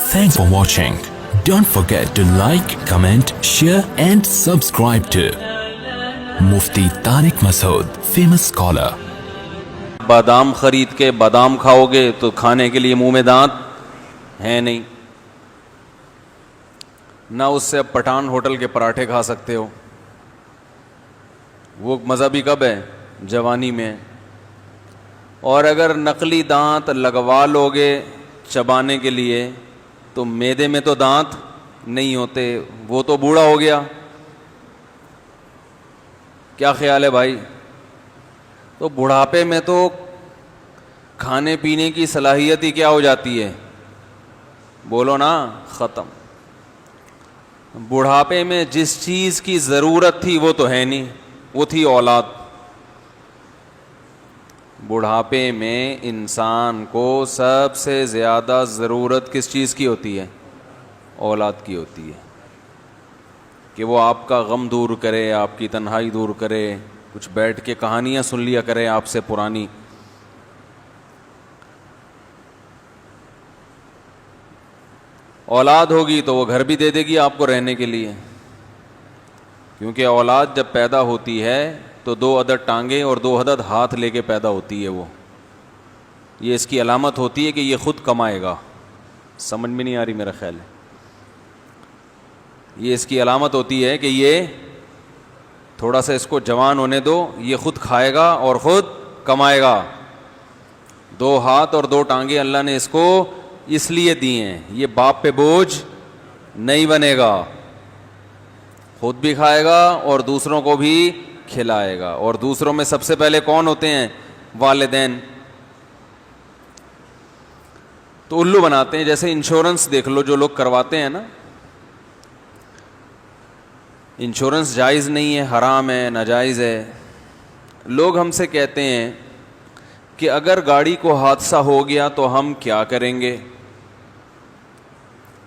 Thanks for watching. Don't forget to like, comment, share and subscribe to Mufti Tariq Masood, famous scholar. بادام خرید کے بادام کھاؤ گے تو کھانے کے لیے منہ میں دانت ہیں نہیں، نہ اس سے اب پٹھان ہوٹل کے پراٹھے کھا سکتے ہو. وہ مزہ بھی کب ہے؟ جوانی میں. اور اگر نقلی دانت لگوا لو گے چبانے کے لیے تو معدے میں تو دانت نہیں ہوتے، وہ تو بوڑھا ہو گیا. کیا خیال ہے بھائی؟ تو بڑھاپے میں تو کھانے پینے کی صلاحیت ہی کیا ہو جاتی ہے؟ بولو نا، ختم. بڑھاپے میں جس چیز کی ضرورت تھی وہ تو ہے نہیں، وہ تھی اولاد. بڑھاپے میں انسان کو سب سے زیادہ ضرورت کس چیز کی ہوتی ہے؟ اولاد کی ہوتی ہے، کہ وہ آپ کا غم دور کرے، آپ کی تنہائی دور کرے، کچھ بیٹھ کے کہانیاں سن لیا کرے آپ سے پرانی. اولاد ہوگی تو وہ گھر بھی دے دے گی آپ کو رہنے کے لیے، کیونکہ اولاد جب پیدا ہوتی ہے تو 2 عدد ٹانگیں اور 2 عدد ہاتھ لے کے پیدا ہوتی ہے. وہ یہ اس کی علامت ہوتی ہے کہ یہ خود کمائے گا. سمجھ میں نہیں آ رہی میرا خیال ہے. یہ اس کی علامت ہوتی ہے کہ یہ تھوڑا سا اس کو جوان ہونے دو، یہ خود کھائے گا اور خود کمائے گا. 2 ہاتھ اور 2 ٹانگیں اللہ نے اس کو اس لیے دی ہیں، یہ باپ پہ بوجھ نہیں بنے گا، خود بھی کھائے گا اور دوسروں کو بھی کھلائے گا. اور دوسروں میں سب سے پہلے کون ہوتے ہیں؟ والدین. تو الو بناتے ہیں. جیسے انشورنس دیکھ لو، جو لوگ کرواتے ہیں نا، انشورنس جائز نہیں ہے، حرام ہے، ناجائز ہے. لوگ ہم سے کہتے ہیں کہ اگر گاڑی کو حادثہ ہو گیا تو ہم کیا کریں گے؟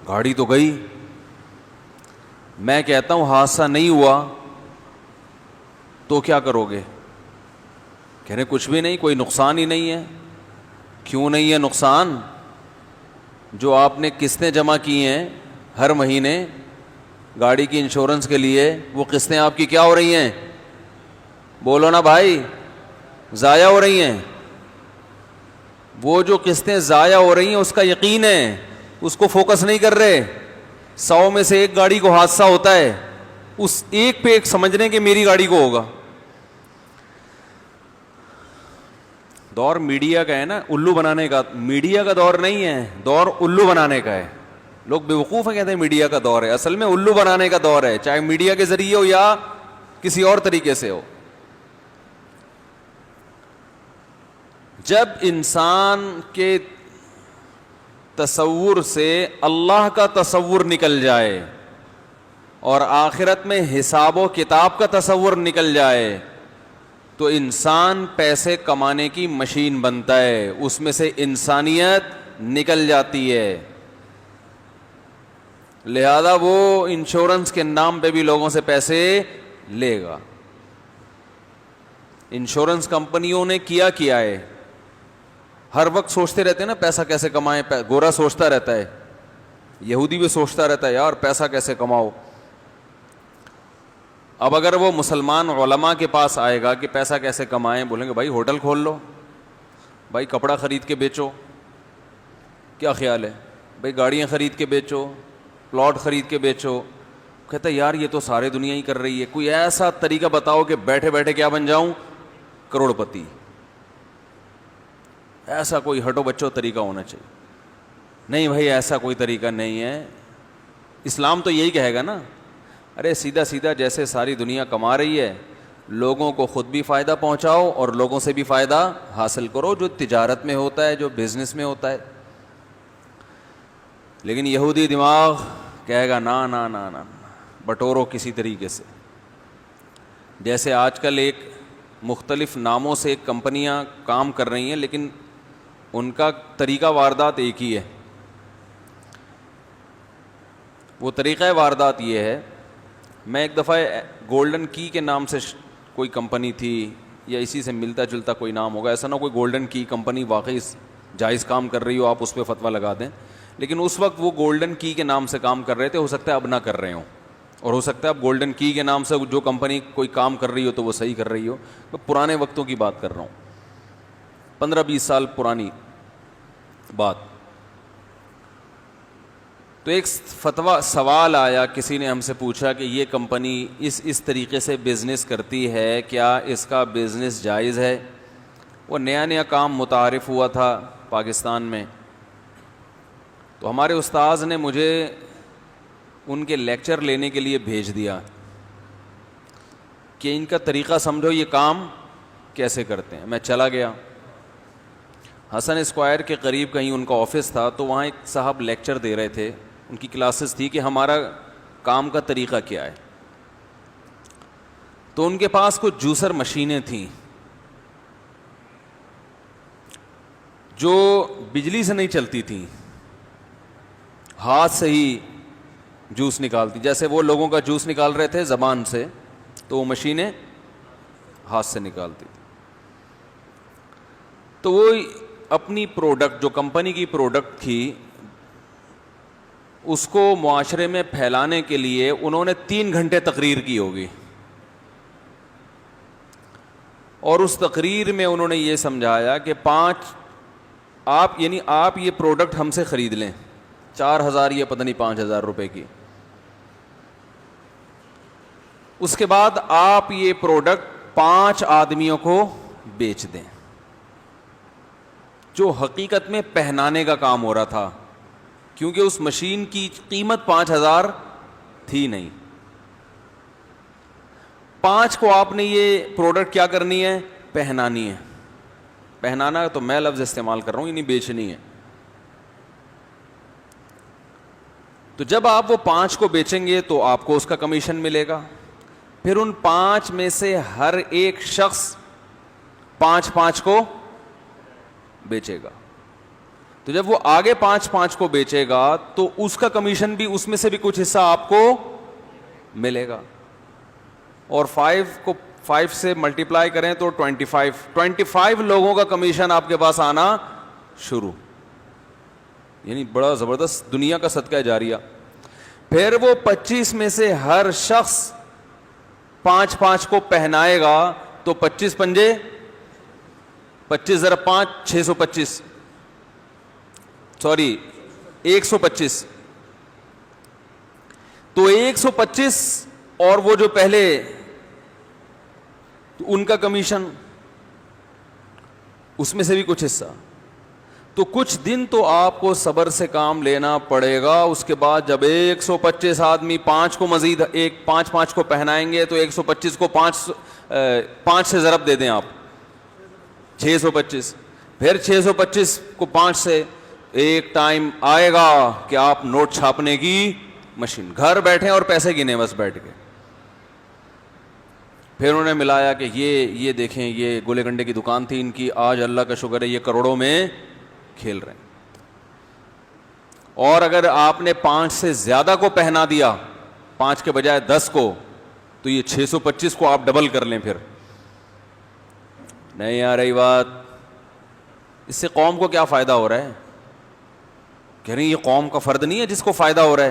گاڑی تو گئی. میں کہتا ہوں حادثہ نہیں ہوا تو کیا کرو گے؟ کہہ رہے کچھ بھی نہیں، کوئی نقصان ہی نہیں ہے. کیوں نہیں ہے نقصان؟ جو آپ نے قسطیں جمع کی ہیں ہر مہینے گاڑی کی انشورنس کے لیے، وہ قسطیں آپ کی کیا ہو رہی ہیں؟ بولو نا بھائی، ضائع ہو رہی ہیں. وہ جو قسطیں ضائع ہو رہی ہیں اس کا یقین ہے، اس کو فوکس نہیں کر رہے. 100 میں سے 1 گاڑی کو حادثہ ہوتا ہے، اس ایک پہ ایک سمجھ رہے ہیں کہ میری گاڑی کو ہوگا. دور میڈیا کا ہے نا، الو بنانے کا. میڈیا کا دور نہیں ہے، دور الو بنانے کا ہے. لوگ بیوقوف ہیں، کہتے ہیں میڈیا کا دور ہے. اصل میں الو بنانے کا دور ہے، چاہے میڈیا کے ذریعے ہو یا کسی اور طریقے سے ہو. جب انسان کے تصور سے اللہ کا تصور نکل جائے اور آخرت میں حساب و کتاب کا تصور نکل جائے تو انسان پیسے کمانے کی مشین بنتا ہے، اس میں سے انسانیت نکل جاتی ہے. لہذا وہ انشورنس کے نام پہ بھی لوگوں سے پیسے لے گا. انشورنس کمپنیوں نے کیا ہے، ہر وقت سوچتے رہتے ہیں نا پیسہ کیسے کمائیں. گورا سوچتا رہتا ہے، یہودی بھی سوچتا رہتا ہے یار پیسہ کیسے کماؤ. اب اگر وہ مسلمان علماء کے پاس آئے گا کہ پیسہ کیسے کمائیں، بولیں گے بھائی ہوٹل کھول لو، بھائی کپڑا خرید کے بیچو. کیا خیال ہے بھائی؟ گاڑیاں خرید کے بیچو، پلاٹ خرید کے بیچو. کہتا ہے یار یہ تو سارے دنیا ہی کر رہی ہے، کوئی ایسا طریقہ بتاؤ کہ بیٹھے بیٹھے کیا بن جاؤں؟ کروڑ پتی. ایسا کوئی ہٹو بچو طریقہ ہونا چاہیے. نہیں بھائی ایسا کوئی طریقہ نہیں ہے. اسلام تو یہی کہے گا نا، ارے سیدھا سیدھا جیسے ساری دنیا کما رہی ہے، لوگوں کو خود بھی فائدہ پہنچاؤ اور لوگوں سے بھی فائدہ حاصل کرو، جو تجارت میں ہوتا ہے، جو بزنس میں ہوتا ہے. لیکن یہودی دماغ کہے گا نا نا نا نا، بٹورو کسی طریقے سے. جیسے آج کل ایک مختلف ناموں سے ایک کمپنیاں کام کر رہی ہیں، لیکن ان کا طریقہ واردات ایک ہی ہے. وہ طریقہ واردات یہ ہے، میں ایک دفعہ گولڈن کی کے نام سے کوئی کمپنی تھی، یا اسی سے ملتا جلتا کوئی نام ہوگا، ایسا نہ کوئی گولڈن کی کمپنی واقعی جائز کام کر رہی ہو آپ اس پہ فتویٰ لگا دیں. لیکن اس وقت وہ گولڈن کی کے نام سے کام کر رہے تھے, ہو سکتا ہے اب نہ کر رہے ہوں, اور ہو سکتا ہے اب گولڈن کی کے نام سے جو کمپنی کوئی کام کر رہی ہو تو وہ صحیح کر رہی ہو. میں پرانے وقتوں کی بات کر رہا ہوں, 15-20 سال پرانی بات. تو ایک سوال آیا, کسی نے ہم سے پوچھا کہ یہ کمپنی اس طریقے سے بزنس کرتی ہے, کیا اس کا بزنس جائز ہے؟ وہ نیا کام متعارف ہوا تھا پاکستان میں, تو ہمارے استاذ نے مجھے ان کے لیکچر لینے کے لیے بھیج دیا کہ ان کا طریقہ سمجھو, یہ کام کیسے کرتے ہیں. میں چلا گیا, حسن اسکوائر کے قریب کہیں ان کا آفس تھا, تو وہاں ایک صاحب لیکچر دے رہے تھے, ان کی کلاسز تھی کہ ہمارا کام کا طریقہ کیا ہے. تو ان کے پاس کچھ جوسر مشینیں تھیں جو بجلی سے نہیں چلتی تھیں, ہاتھ سے ہی جوس نکالتی, جیسے وہ لوگوں کا جوس نکال رہے تھے زبان سے, تو وہ مشینیں ہاتھ سے نکالتی تھی. تو وہ اپنی پروڈکٹ, جو کمپنی کی پروڈکٹ تھی, اس کو معاشرے میں پھیلانے کے لیے انہوں نے 3 گھنٹے تقریر کی ہوگی, اور اس تقریر میں انہوں نے یہ سمجھایا کہ آپ یہ پروڈکٹ ہم سے خرید لیں 4,000 یا پتہ نہیں 5,000 روپے کی, اس کے بعد آپ یہ پروڈکٹ 5 آدمیوں کو بیچ دیں. جو حقیقت میں پہنانے کا کام ہو رہا تھا, کیونکہ اس مشین کی قیمت 5,000 تھی نہیں. 5 کو آپ نے یہ پروڈکٹ کیا کرنی ہے, پہنانی ہے. پہنانا تو میں لفظ استعمال کر رہا ہوں, یہ نہیں بیچنی ہے. تو جب آپ وہ 5 کو بیچیں گے تو آپ کو اس کا کمیشن ملے گا. پھر ان 5 میں سے ہر ایک شخص 5 کو بیچے گا. تو جب وہ آگے 5 کو بیچے گا تو اس کا کمیشن بھی, اس میں سے بھی کچھ حصہ آپ کو ملے گا. اور 5 سے ملٹیپلائی کریں تو 25 لوگوں کا کمیشن آپ کے پاس آنا شروع, یعنی بڑا زبردست دنیا کا صدقہ جاریہ. پھر وہ 25 میں سے ہر شخص 5 کو پہنائے گا, تو 25 پنجے 25 ذرا 5 625 سوری 125. تو 125 اور وہ جو پہلے ان کا کمیشن, اس میں سے بھی کچھ حصہ. تو کچھ دن تو آپ کو صبر سے کام لینا پڑے گا. اس کے بعد جب 125 آدمی 5 کو مزید 5 کو پہنائیں گے تو 125 کو 5 سے ضرب دے دیں آپ 625. پھر 625 کو 5 سے, ایک ٹائم آئے گا کہ آپ نوٹ چھاپنے کی مشین, گھر بیٹھے اور پیسے گنے بس بیٹھ کے. پھر انہوں نے ملایا کہ یہ دیکھیں, یہ گولے گنڈے کی دکان تھی ان کی, آج اللہ کا شکر ہے یہ کروڑوں میں کھیل رہے ہیں. اور اگر آپ نے 5 سے زیادہ کو پہنا دیا, 5 کے بجائے 10 کو, تو یہ 625 کو آپ ڈبل کر لیں. پھر نہیں آ رہی بات. اس سے قوم کو کیا فائدہ ہو رہا ہے؟ کہہ رہے ہیں یہ قوم کا فرد نہیں ہے جس کو فائدہ ہو رہا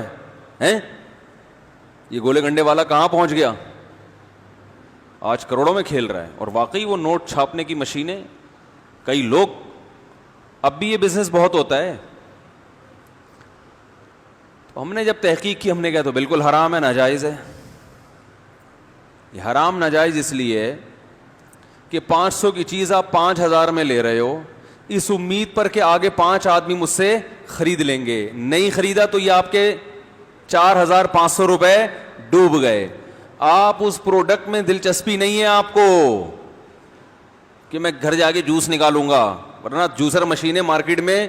ہے. یہ گولے گنڈے والا کہاں پہنچ گیا, آج کروڑوں میں کھیل رہا ہے. اور واقعی وہ نوٹ چھاپنے کی مشینیں, کئی لوگ, اب بھی یہ بزنس بہت ہوتا ہے. تو ہم نے جب تحقیق کی, ہم نے کہا تو بالکل حرام ہے, ناجائز ہے. یہ حرام ناجائز اس لیے ہے کہ 500 کی چیز آپ 5,000 میں لے رہے ہو, اس امید پر کہ آگے 5 آدمی مجھ سے خرید لیں گے. نہیں خریدا تو یہ آپ کے 4,500 روپے ڈوب گئے. آپ اس پروڈکٹ میں دلچسپی نہیں ہے آپ کو کہ میں گھر جا کے جوس نکالوں گا, ورنہ جوسر مشینیں مارکیٹ میں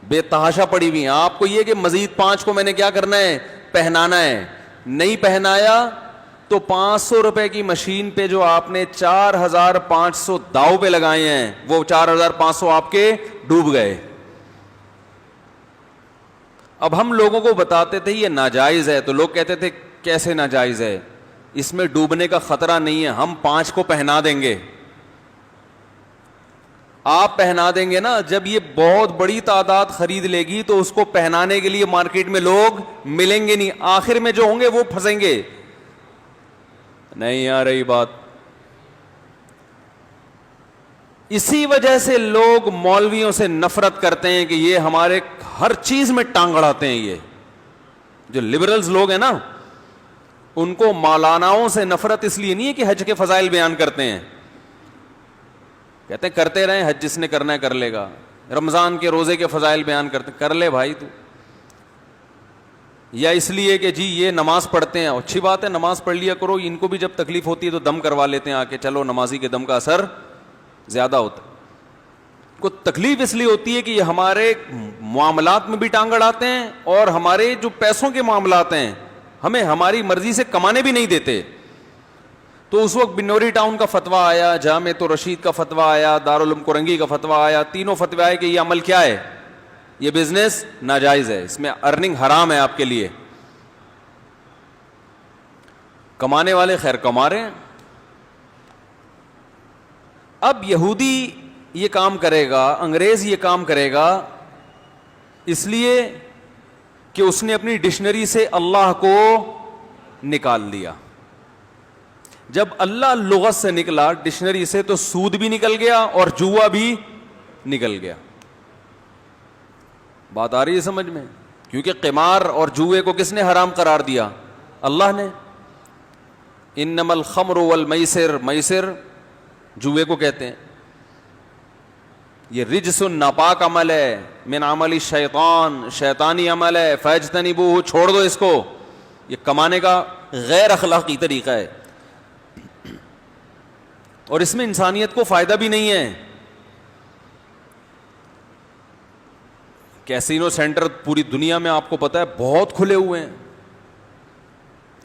بے تحاشا پڑی ہوئی ہیں. آپ کو یہ کہ مزید 5 کو میں نے کیا کرنا ہے, پہنانا ہے. نہیں پہنایا تو 500 روپے کی مشین پہ جو آپ نے 4,500 داؤ پہ لگائے ہیں, وہ 4,500 آپ کے ڈوب گئے. اب ہم لوگوں کو بتاتے تھے یہ ناجائز ہے, تو لوگ کہتے تھے کیسے ناجائز ہے, اس میں ڈوبنے کا خطرہ نہیں ہے, ہم 5 کو پہنا دیں گے. آپ پہنا دیں گے نا, جب یہ بہت بڑی تعداد خرید لے گی تو اس کو پہنانے کے لیے مارکیٹ میں لوگ ملیں گے نہیں, آخر میں جو ہوں گے وہ پھنسیں گے. نہیں آ رہی بات؟ اسی وجہ سے لوگ مولویوں سے نفرت کرتے ہیں کہ یہ ہمارے ہر چیز میں ٹانگ اڑاتے ہیں. یہ جو لبرلز لوگ ہیں نا, ان کو مولاناؤں سے نفرت اس لیے نہیں ہے کہ حج کے فضائل بیان کرتے ہیں, کہتے ہیں کرتے رہیں, حج جس نے کرنا ہے کر لے گا. رمضان کے روزے کے فضائل بیان کرتے, کر لے بھائی تو. یا اس لیے کہ جی یہ نماز پڑھتے ہیں, اچھی بات ہے نماز پڑھ لیا کرو, ان کو بھی جب تکلیف ہوتی ہے تو دم کروا لیتے ہیں آ کے, چلو نمازی کے دم کا اثر زیادہ ہوتا ہے. کو تکلیف اس لیے ہوتی ہے کہ یہ ہمارے معاملات میں بھی ٹانگ اڑاتے ہیں, اور ہمارے جو پیسوں کے معاملات ہیں ہمیں ہماری مرضی سے کمانے بھی نہیں دیتے. تو اس وقت بنوری ٹاؤن کا فتویٰ آیا, جامعۃ الرشید کا فتویٰ آیا, دارالعلوم کرنگی کا فتویٰ آیا, تینوں فتوے آئے کہ یہ عمل کیا ہے, یہ بزنس ناجائز ہے, اس میں ارننگ حرام ہے آپ کے لیے. کمانے والے خیر کما رہے ہیں. اب یہودی یہ کام کرے گا, انگریز یہ کام کرے گا, اس لیے کہ اس نے اپنی ڈکشنری سے اللہ کو نکال دیا. جب اللہ لغت سے نکلا ڈکشنری سے تو سود بھی نکل گیا اور جوا بھی نکل گیا. بات آ رہی ہے سمجھ میں؟ کیونکہ قمار اور جوئے کو کس نے حرام قرار دیا؟ اللہ نے. انما الخمر والمیسر, میسر جوئے کو کہتے ہیں, یہ رجس ناپاک عمل ہے, من عمل الشیطان, شیطانی عمل ہے, فاجتنبوہ, چھوڑ دو اس کو, یہ کمانے کا غیر اخلاقی طریقہ ہے, اور اس میں انسانیت کو فائدہ بھی نہیں ہے. کیسینو سینٹر پوری دنیا میں آپ کو پتا ہے بہت کھلے ہوئے ہیں,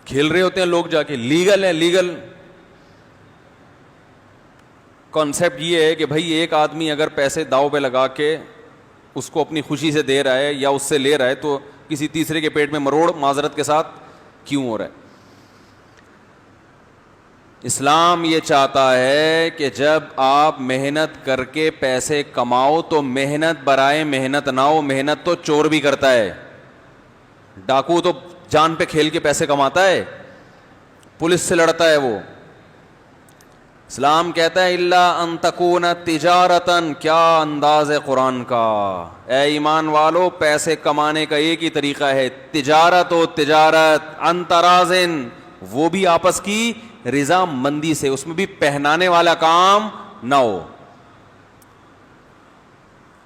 کھیل رہے ہوتے ہیں لوگ جا کے, لیگل ہے, لیگل. کانسیپٹ یہ ہے کہ بھائی ایک آدمی اگر پیسے داؤ پہ لگا کے اس کو اپنی خوشی سے دے رہا ہے یا اس سے لے رہا ہے تو کسی تیسرے کے پیٹ میں مروڑ معذرت کے ساتھ کیوں ہو رہا ہے؟ اسلام یہ چاہتا ہے کہ جب آپ محنت کر کے پیسے کماؤ تو محنت برائے محنت نہ ہو. محنت تو چور بھی کرتا ہے, ڈاکو تو جان پہ کھیل کے پیسے کماتا ہے, پولیس سے لڑتا ہے وہ. اسلام کہتا ہے الا ان تکون تجارتن, کیا انداز ہے قرآن کا. اے ایمان والو, پیسے کمانے کا ایک ہی طریقہ ہے, تجارت ہو تجارت, ان ترازن, وہ بھی آپس کی رضا مندی سے, اس میں بھی پہنانے والا کام نہ ہو.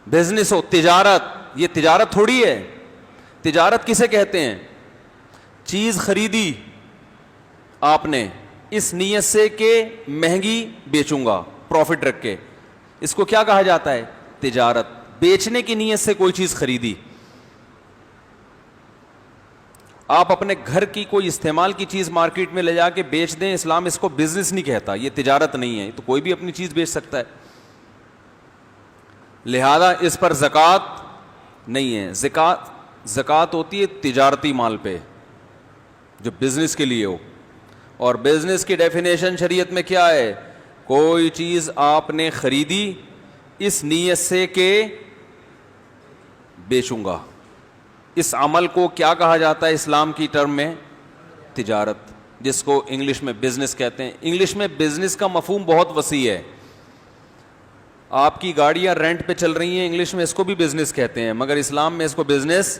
بزنس ہو تجارت, یہ تجارت تھوڑی ہے. تجارت کسے کہتے ہیں؟ چیز خریدی آپ نے اس نیت سے کہ مہنگی بیچوں گا پروفٹ رکھ کے, اس کو کیا کہا جاتا ہے؟ تجارت. بیچنے کی نیت سے کوئی چیز خریدی, آپ اپنے گھر کی کوئی استعمال کی چیز مارکیٹ میں لے جا کے بیچ دیں, اسلام اس کو بزنس نہیں کہتا, یہ تجارت نہیں ہے. تو کوئی بھی اپنی چیز بیچ سکتا ہے, لہذا اس پر زکوٰۃ نہیں ہے. زکوٰۃ ہوتی ہے تجارتی مال پہ جو بزنس کے لیے ہو. اور بزنس کی ڈیفینیشن شریعت میں کیا ہے؟ کوئی چیز آپ نے خریدی اس نیت سے کہ بیچوں گا. اس عمل کو کیا کہا جاتا ہے اسلام کی ٹرم میں؟ تجارت, جس کو انگلش میں بزنس کہتے ہیں. انگلش میں بزنس کا مفہوم بہت وسیع ہے. آپ کی گاڑیاں رینٹ پہ چل رہی ہیں, انگلش میں اس کو بھی بزنس کہتے ہیں, مگر اسلام میں اس کو بزنس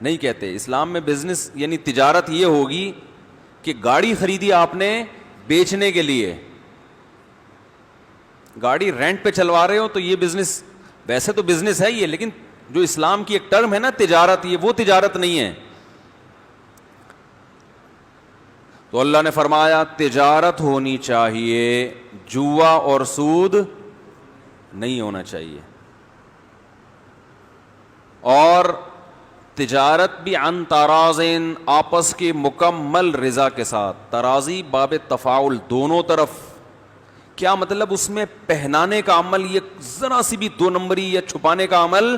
نہیں کہتے. اسلام میں بزنس یعنی تجارت یہ ہوگی کہ گاڑی خریدی آپ نے بیچنے کے لیے, گاڑی رینٹ پہ چلوا رہے ہو تو یہ بزنس, ویسے تو بزنس ہے یہ, لیکن جو اسلام کی ایک ٹرم ہے نا تجارت, یہ وہ تجارت نہیں ہے. تو اللہ نے فرمایا تجارت ہونی چاہیے, جوا اور سود نہیں ہونا چاہیے. اور تجارت بھی عن ترازن, آپس کی مکمل رضا کے ساتھ. ترازی باب تفاعل, دونوں طرف. کیا مطلب؟ اس میں پہنانے کا عمل, یہ ذرا سی بھی دو نمبری یا چھپانے کا عمل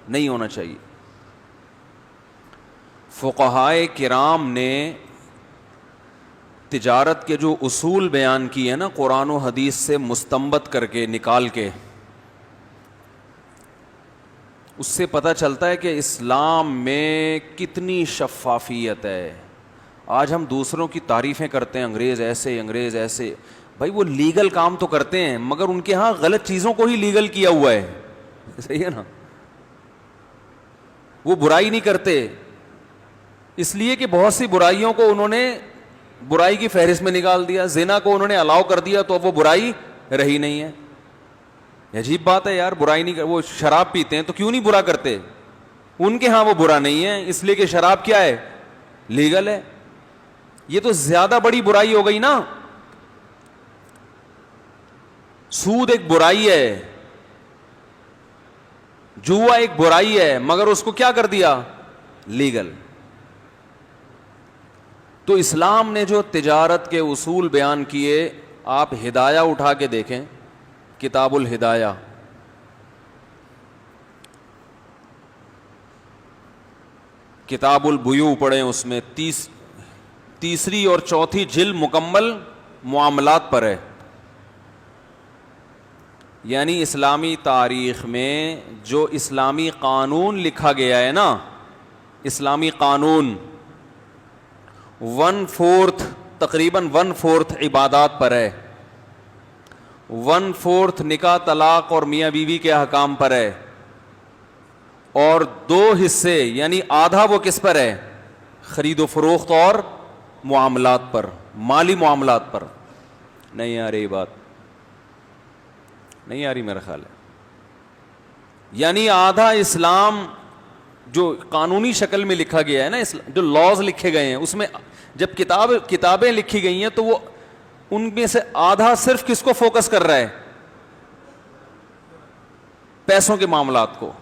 نہیں ہونا چاہیے. فقہائے کرام نے تجارت کے جو اصول بیان کیے ہیں نا قرآن و حدیث سے مستنبط کر کے نکال کے، اس سے پتہ چلتا ہے کہ اسلام میں کتنی شفافیت ہے. آج ہم دوسروں کی تعریفیں کرتے ہیں، انگریز ایسے، انگریز ایسے. بھائی وہ لیگل کام تو کرتے ہیں مگر ان کے ہاں غلط چیزوں کو ہی لیگل کیا ہوا ہے. صحیح ہے نا؟ وہ برائی نہیں کرتے اس لیے کہ بہت سی برائیوں کو انہوں نے برائی کی فہرست میں نکال دیا. زنا کو انہوں نے الاؤ کر دیا تو اب وہ برائی رہی نہیں ہے. عجیب بات ہے یار، برائی نہیں وہ شراب پیتے ہیں تو کیوں نہیں برا کرتے؟ ان کے ہاں وہ برا نہیں ہے اس لیے کہ شراب کیا ہے؟ لیگل ہے. یہ تو زیادہ بڑی برائی ہو گئی نا. سود ایک برائی ہے، جوا ایک برائی ہے، مگر اس کو کیا کر دیا؟ لیگل. تو اسلام نے جو تجارت کے اصول بیان کیے، آپ ہدایہ اٹھا کے دیکھیں، کتاب الہدایہ، کتاب البیوع پڑھیں، اس میں تیسری اور چوتھی جلد مکمل معاملات پر ہے. یعنی اسلامی تاریخ میں جو اسلامی قانون لکھا گیا ہے نا، اسلامی قانون 1/4 تقریباً 1/4 عبادات پر ہے، 1/4 نکاح طلاق اور میاں بیوی کے احکام پر ہے، اور 2 حصے یعنی آدھا وہ کس پر ہے؟ خرید و فروخت اور معاملات پر، مالی معاملات پر. نہیں آ رہی بات؟ نہیں آ رہی میرا خیال ہے. یعنی آدھا اسلام جو قانونی شکل میں لکھا گیا ہے نا، جو لاز لکھے گئے ہیں اس میں جب کتابیں لکھی گئی ہیں تو وہ ان میں سے آدھا صرف کس کو فوکس کر رہا ہے؟ پیسوں کے معاملات کو.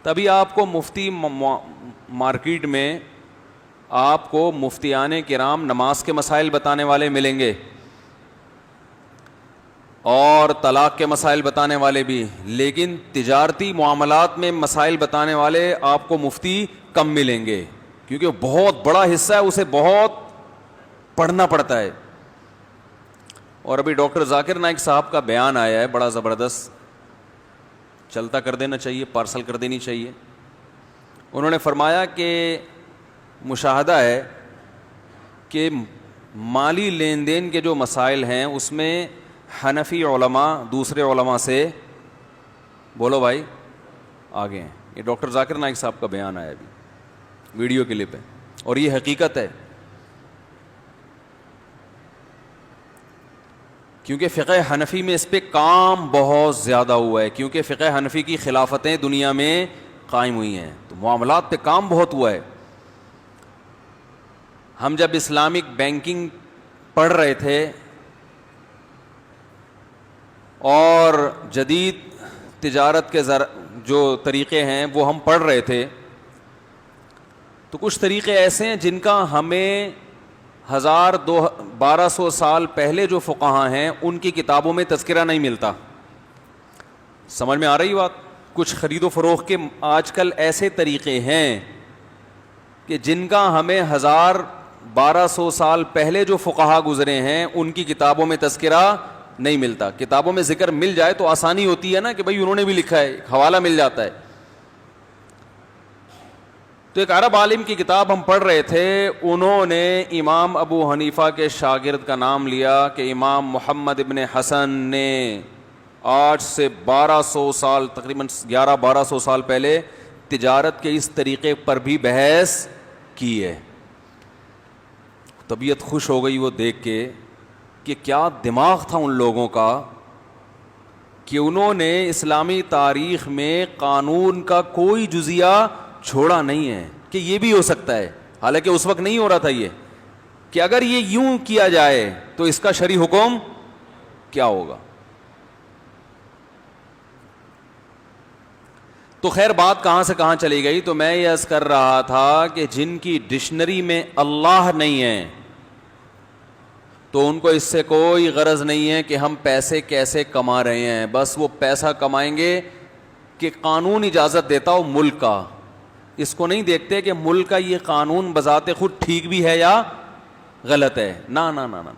تبھی آپ کو مفتی مارکیٹ میں آپ کو مفتیان کرام نماز کے مسائل بتانے والے ملیں گے اور طلاق کے مسائل بتانے والے بھی، لیکن تجارتی معاملات میں مسائل بتانے والے آپ کو مفتی کم ملیں گے، کیونکہ بہت بڑا حصہ ہے، اسے بہت پڑھنا پڑتا ہے. اور ابھی ڈاکٹر ذاکر نائک صاحب کا بیان آیا ہے بڑا زبردست، چلتا کر دینا چاہیے، پارسل کر دینی چاہیے. انہوں نے فرمایا کہ مشاہدہ ہے کہ مالی لین دین کے جو مسائل ہیں اس میں حنفی علماء دوسرے علماء سے، بولو بھائی آگے ہیں. یہ ڈاکٹر ذاکر نائک صاحب کا بیان آیا ابھی ویڈیو کلپ ہے، اور یہ حقیقت ہے. کیونکہ فقہ حنفی میں اس پہ کام بہت زیادہ ہوا ہے، کیونکہ فقہ حنفی کی خلافتیں دنیا میں قائم ہوئی ہیں تو معاملات پہ کام بہت ہوا ہے. ہم جب اسلامک بینکنگ پڑھ رہے تھے اور جدید تجارت کے جو طریقے ہیں وہ ہم پڑھ رہے تھے تو کچھ طریقے ایسے ہیں جن کا ہمیں 1200 سال پہلے جو فقہاء ہیں ان کی کتابوں میں تذکرہ نہیں ملتا. سمجھ میں آ رہی بات؟ کچھ خرید و فروخت کے آج کل ایسے طریقے ہیں کہ جن کا ہمیں 1200 سال پہلے جو فقہاء گزرے ہیں ان کی کتابوں میں تذکرہ نہیں ملتا. کتابوں میں ذکر مل جائے تو آسانی ہوتی ہے نا کہ بھئی انہوں نے بھی لکھا ہے، حوالہ مل جاتا ہے. تو ایک عرب عالم کی کتاب ہم پڑھ رہے تھے، انہوں نے امام ابو حنیفہ کے شاگرد کا نام لیا کہ امام محمد ابن حسن نے آج سے 1200 سال تقریباً 1100-1200 سال پہلے تجارت کے اس طریقے پر بھی بحث کی ہے. طبیعت خوش ہو گئی وہ دیکھ کے کہ کیا دماغ تھا ان لوگوں کا کہ انہوں نے اسلامی تاریخ میں قانون کا کوئی جزیہ چھوڑا نہیں ہے کہ یہ بھی ہو سکتا ہے. حالانکہ اس وقت نہیں ہو رہا تھا یہ، کہ اگر یہ یوں کیا جائے تو اس کا شرعی حکم کیا ہوگا. تو خیر بات کہاں سے کہاں چلی گئی. تو میں یہ عرض کر رہا تھا کہ جن کی ڈکشنری میں اللہ نہیں ہے تو ان کو اس سے کوئی غرض نہیں ہے کہ ہم پیسے کیسے کما رہے ہیں. بس وہ پیسہ کمائیں گے کہ قانون اجازت دیتا ہو ملک کا. اس کو نہیں دیکھتے کہ ملک کا یہ قانون بذات خود ٹھیک بھی ہے یا غلط ہے. نا نا نا نا,